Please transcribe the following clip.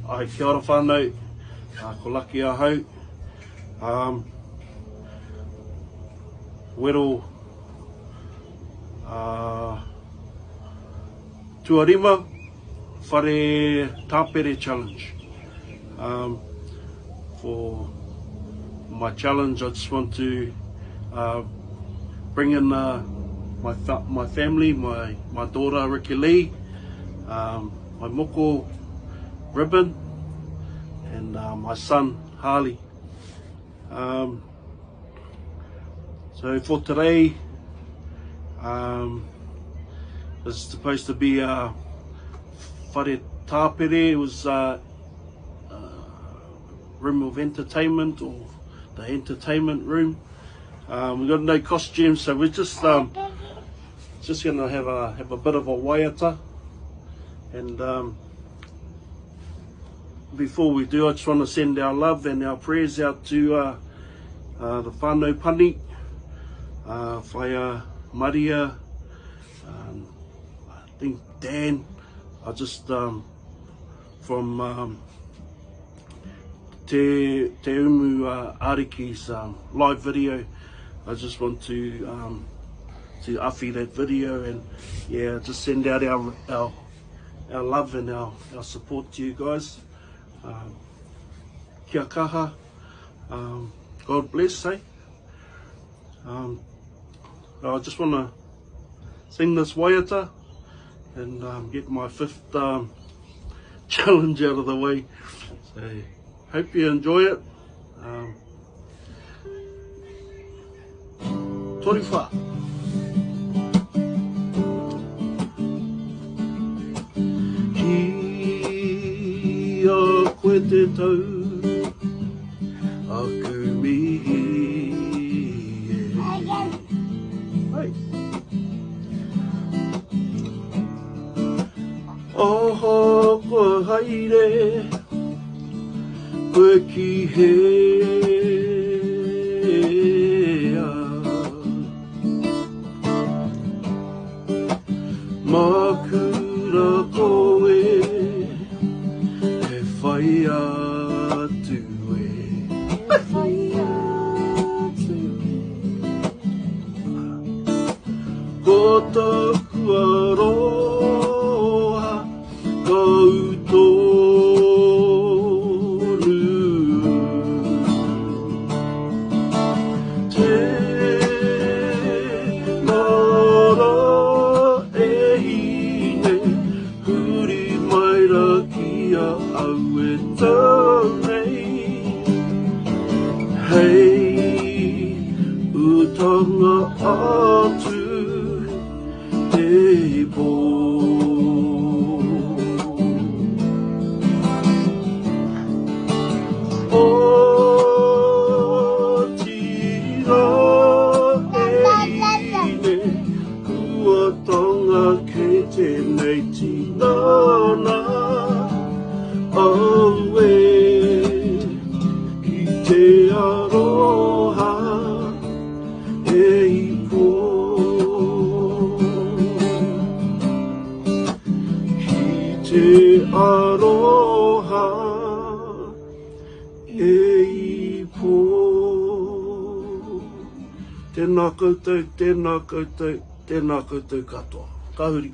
Ai kia ora whānau, ko laki ahau. Wero tuarima whare tāpere challenge. For my challenge, I just want to bring in my family, my daughter Ricky Lee, my moko Ribbon, and my son Harley. So for today, it's supposed to be whare tāpere. It was room of entertainment, or the entertainment room. We got no costumes, so we're just gonna have a bit of a waiata. And before we do, I just want to send our love and our prayers out to the whānau pani, Whaia Maria, I think Dan. I just from Te Umu Ariki's live video. I just want to awhi that video, and yeah, just send out our love and our support to you guys. Kia kaha. God bless, eh? I just want to sing this waiata and get my 5th challenge out of the way. So hope you enjoy it. Toriwha. Kia koe te tau aku mihi. Hey. Oho koe haere, koe ki hea. Makura koe he whai atu e. Whai atu e. Ko taku aroha kautonu. Te mara e hine, huri mai ra kia au e tānei. Hei, utanga atu te pō. O tira e hine, kua tonga kei tēnei tinana. Aue, ki te aroha e ipo. Ki te aroha e ipo. Tēnā koutou, tēnā koutou, tēnā koutou katoa. Ka huri.